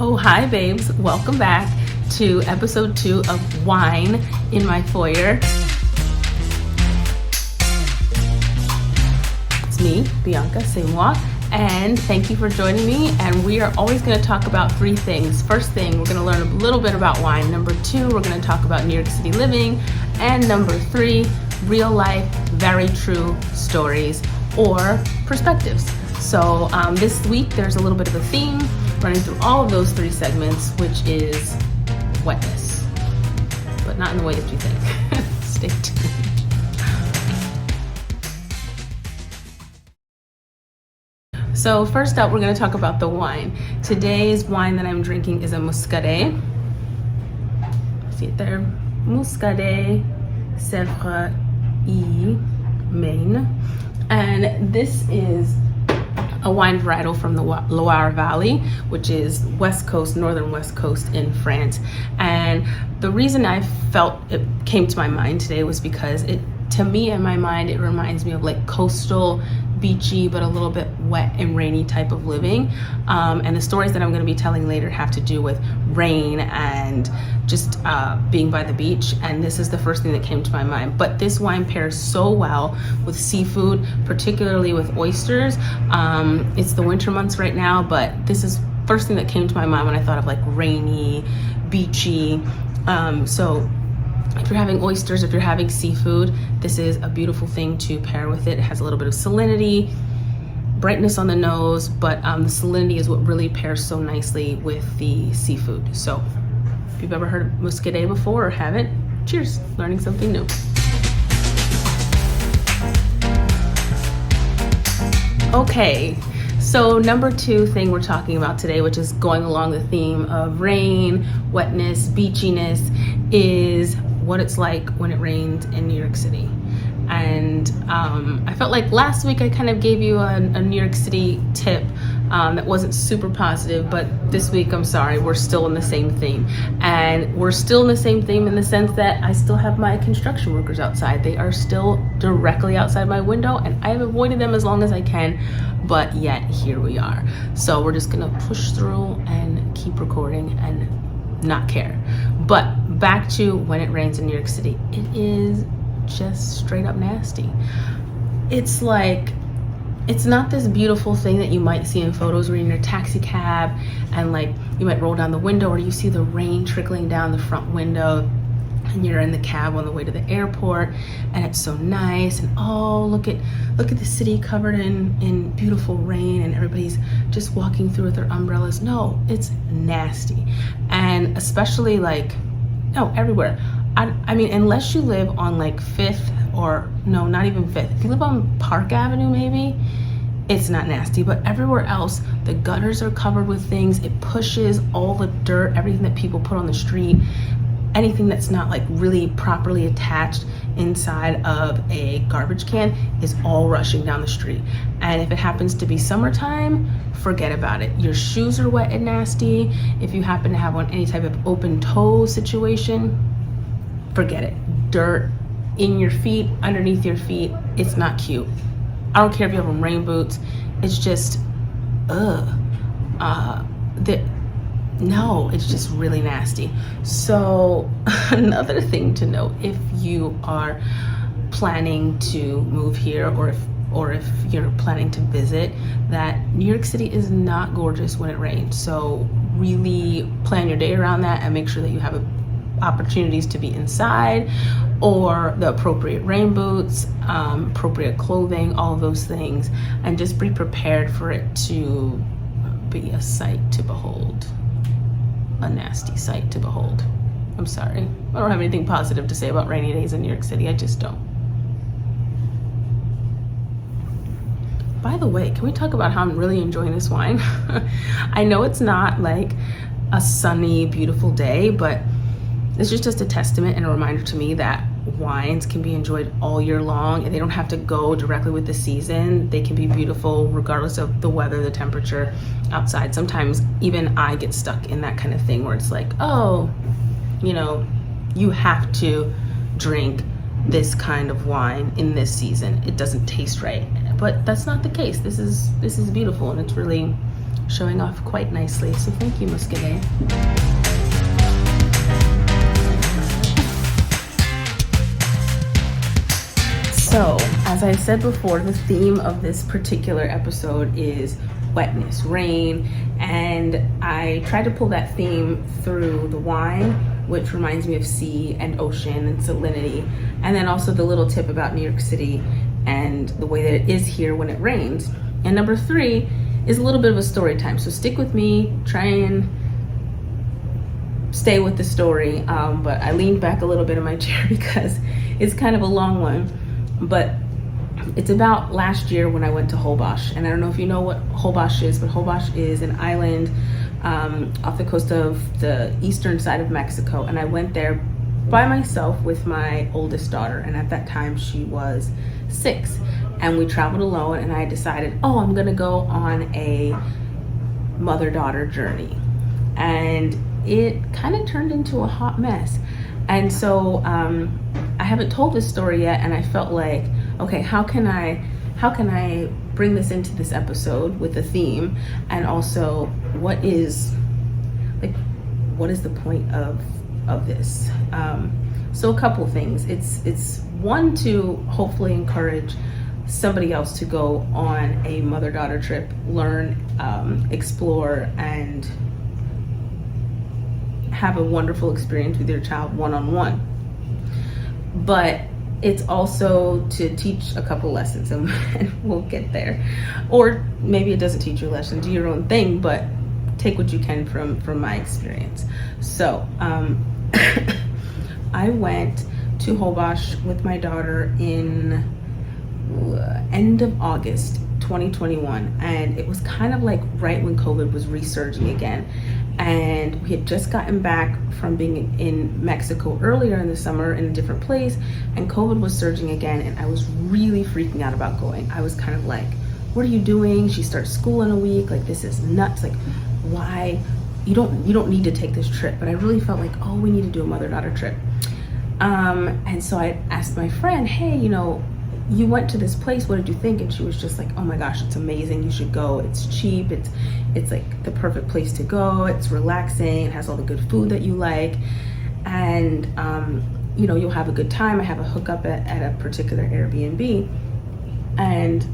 Oh, hi babes. Welcome back to episode 2 of Wine in My Foyer. It's me, Bianca, c'est moi, and thank you for joining me. And we are always going to talk about 3 things. First thing, we're going to learn a little bit about wine. Number 2, we're going to talk about New York City living. And number 3, real life, very true stories or perspectives. So this week, there's a little bit of a theme running through all of those 3 segments, which is wetness, but not in the way that you think. Stay tuned. So first up, we're going to talk about the wine. Today's wine that I'm drinking is a Muscadet. See it there? Muscadet Sèvres Maine. And this is a wine varietal from the Loire Valley, which is northern west coast in France. And the reason I felt it came to my mind today was because to me in my mind, it reminds me of like coastal, beachy, but a little bit wet and rainy type of living. And the stories that I'm going to be telling later have to do with rain and just being by the beach. And this is the first thing that came to my mind. But this wine pairs so well with seafood, particularly with oysters. It's the winter months right now, but this is first thing that came to my mind when I thought of like rainy, beachy. So if you're having oysters, if you're having seafood, this is a beautiful thing to pair with it. It has a little bit of salinity, brightness on the nose, but the salinity is what really pairs so nicely with the seafood. So if you've ever heard of Muscadet before or haven't, cheers, learning something new. Okay, so number 2 thing we're talking about today, which is going along the theme of rain, wetness, beachiness, is what it's like when it rains in New York City. And I felt like last week I kind of gave you a New York City tip that wasn't super positive, but this week, I'm sorry, we're still in the same theme. And we're still in the same theme in the sense that I still have my construction workers outside. They are still directly outside my window, and I have avoided them as long as I can, but yet here we are. So we're just gonna push through and keep recording and not care. But back to when it rains in New York City, it is just straight up nasty. It's like, it's not this beautiful thing that you might see in photos where you're in a taxi cab and like you might roll down the window or you see the rain trickling down the front window and you're in the cab on the way to the airport and it's so nice and oh, look at the city covered in beautiful rain and everybody's just walking through with their umbrellas. No, it's nasty. And especially everywhere. I mean, unless you live on like 5th or no, not even 5th. If you live on Park Avenue, maybe, it's not nasty. But everywhere else, the gutters are covered with things. It pushes all the dirt, everything that people put on the street, anything that's not like really properly attached inside of a garbage can is all rushing down the street. And if it happens to be summertime, forget about it. Your shoes are wet and nasty. If you happen to have any type of open toe situation, forget it. Dirt in your feet, underneath your feet, it's not cute. I don't care if you have on rain boots. It's just, no, it's just really nasty. So another thing to note, if you are planning to move here or if you're planning to visit, that New York City is not gorgeous when it rains. So really plan your day around that and make sure that you have opportunities to be inside or the appropriate rain boots, appropriate clothing, all of those things, and just be prepared for it to be a sight to behold. A nasty sight to behold. I'm sorry. I don't have anything positive to say about rainy days in New York City. I just don't. By the way, can we talk about how I'm really enjoying this wine? I know it's not like a sunny, beautiful day, but this is just a testament and a reminder to me that wines can be enjoyed all year long and they don't have to go directly with the season. They can be beautiful regardless of the weather, the temperature outside. Sometimes even I get stuck in that kind of thing where it's like, oh, you have to drink this kind of wine in this season. It doesn't taste right. But that's not the case. This is beautiful and it's really showing off quite nicely. So thank you, Muscadet. So, as I said before, the theme of this particular episode is wetness, rain, and I tried to pull that theme through the wine, which reminds me of sea and ocean and salinity, and then also the little tip about New York City and the way that it is here when it rains. And number 3 is a little bit of a story time, so stick with me, try and stay with the story, but I leaned back a little bit in my chair because it's kind of a long one. But it's about last year when I went to Holbox, and I don't know if you know what Holbox is, but Holbox is an island off the coast of the eastern side of Mexico, and I went there by myself with my oldest daughter, and at that time she was 6, and we traveled alone, and I decided, I'm gonna go on a mother-daughter journey, and it kind of turned into a hot mess. And so I haven't told this story yet, and I felt like, okay, how can I bring this into this episode with a theme, and also what is the point of this? So a couple things. It's one, to hopefully encourage somebody else to go on a mother-daughter trip, learn, explore, and have a wonderful experience with your child one-on-one. But it's also to teach a couple lessons, and we'll get there. Or maybe it doesn't teach you a lesson, do your own thing, but take what you can from my experience. So I went to Holbox with my daughter in end of August 2021, and it was kind of like right when COVID was resurging again. And we had just gotten back from being in Mexico earlier in the summer in a different place, and COVID was surging again, and I was really freaking out about going. I was kind of like, what are you doing? She starts school in a week, like this is nuts. Like, why? You don't need to take this trip. But I really felt like, we need to do a mother-daughter trip. And so I asked my friend, hey, you went to this place, what did you think? And she was just like, oh my gosh, it's amazing, you should go, it's cheap, it's like the perfect place to go, it's relaxing, it has all the good food that you like, and you'll have a good time. I have a hookup at a particular Airbnb. And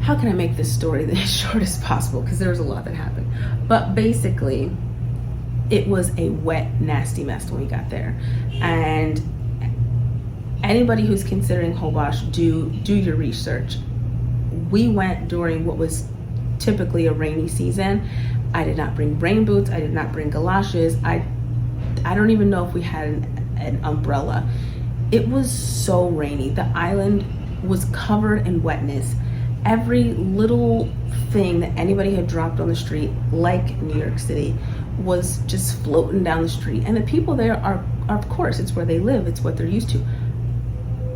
how can I make this story as short as possible, because there was a lot that happened. But basically, it was a wet, nasty mess when we got there. And anybody who's considering Holbox, do your research. We went during what was typically a rainy season. I did not bring rain boots. I did not bring galoshes. I don't even know if we had an umbrella. It was so rainy. The island was covered in wetness. Every little thing that anybody had dropped on the street, like New York City, was just floating down the street. And the people there are, of course, it's where they live. It's what they're used to.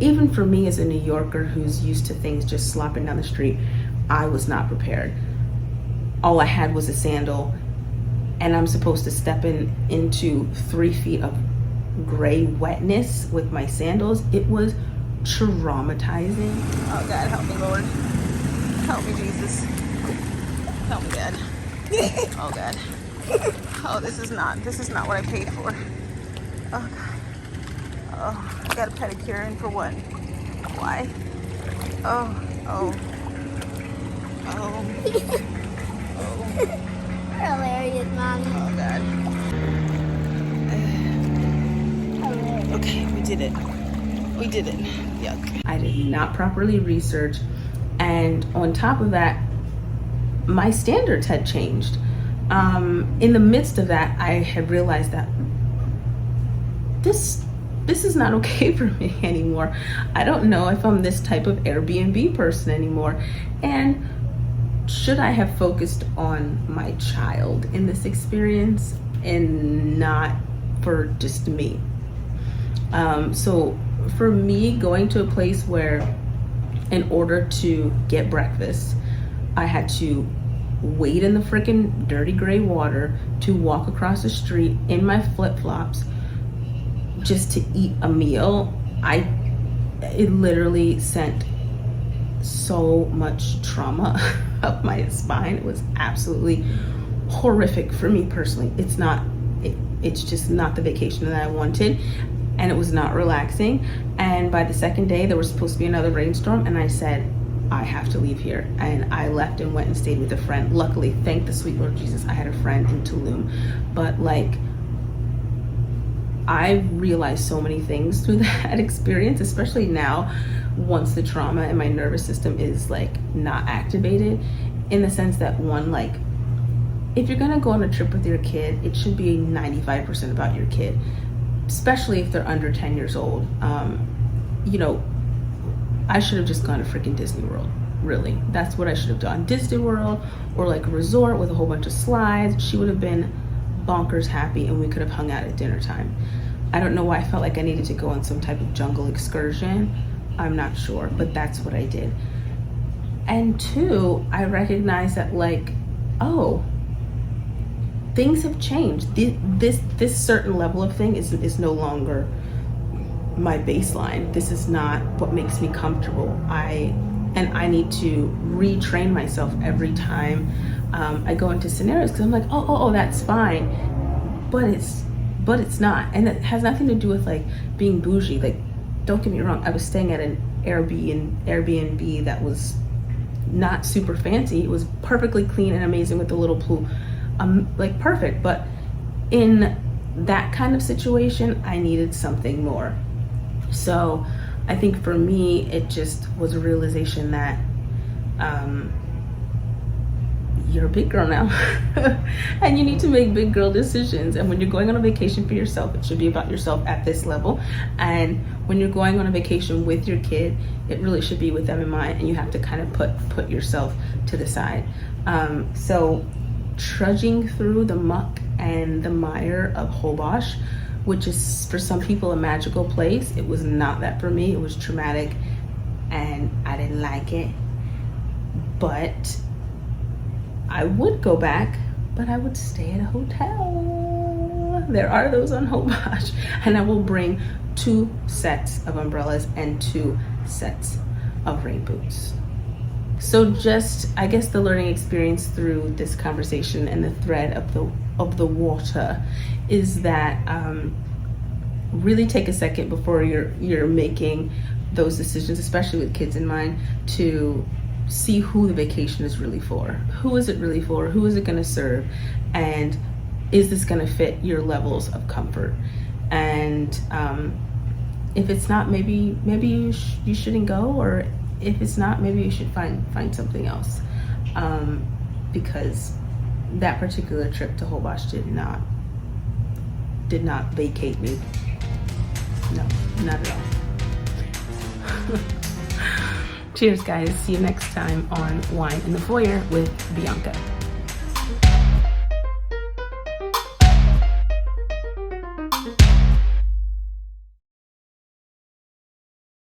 Even for me as a New Yorker who's used to things just slopping down the street, I was not prepared. All I had was a sandal, and I'm supposed to step into 3 feet of gray wetness with my sandals. It was traumatizing. Oh God, help me, Lord. Help me, Jesus. Help me, God. Oh God. Oh, this is not what I paid for. Oh God. Oh, I got a pedicure in for what? Why? Oh. Hilarious, Mom. Oh God. Okay, we did it. Yuck. I did not properly research, and on top of that, my standards had changed. In the midst of that, I had realized that this is not okay for me anymore. I don't know if I'm this type of Airbnb person anymore. And should I have focused on my child in this experience and not for just me? So for me, going to a place where in order to get breakfast, I had to wade in the freaking dirty gray water to walk across the street in my flip-flops just to eat a meal, it literally sent so much trauma up my spine. It was absolutely horrific for me personally. It's just not the vacation that I wanted, and it was not relaxing. And by the second day, there was supposed to be another rainstorm, and I said, I have to leave here. And I left and went and stayed with a friend. Luckily, thank the sweet Lord Jesus, I had a friend in Tulum. But like, I realized so many things through that experience, especially now, once the trauma in my nervous system is like not activated, in the sense that, one, like, if you're gonna go on a trip with your kid, it should be 95% about your kid, especially if they're under 10 years old. You know, I should have just gone to freaking Disney World. Really, that's what I should have done. Disney World, or like a resort with a whole bunch of slides. She would have been bonkers happy, and we could have hung out at dinner time. I don't know why I felt like I needed to go on some type of jungle excursion. I'm not sure, but that's what I did. And two, I recognized that, like, oh, things have changed. This certain level of thing is no longer my baseline. This is not what makes me comfortable. I need to retrain myself every time I go into scenarios, because I'm like, oh, that's fine, but it's not. And it has nothing to do with like being bougie. Like, don't get me wrong, I was staying at an Airbnb that was not super fancy. It was perfectly clean and amazing with a little pool, like perfect. But in that kind of situation, I needed something more. So I think for me, it just was a realization that you're a big girl now and you need to make big girl decisions. And when you're going on a vacation for yourself, it should be about yourself at this level. And when you're going on a vacation with your kid, it really should be with them in mind, and you have to kind of put yourself to the side. So trudging through the muck and the mire of Holbox, which is for some people a magical place, it was not that for me. It was traumatic and I didn't like it. But I would go back, but I would stay at a hotel. There are those on Holbox. And I will bring 2 sets of umbrellas and 2 sets of rain boots. So just, I guess, the learning experience through this conversation and the thread of the water is that really take a second before you're making those decisions, especially with kids in mind, to see who the vacation is really for. Who is it really for? Who is it going to serve? And is this going to fit your levels of comfort? And if it's not, maybe you shouldn't go, or if it's not, maybe you should find something else, because that particular trip to Holbox did not vacate me. No, not at all. Cheers, guys. See you next time on Wine in the Foyer with Bianca.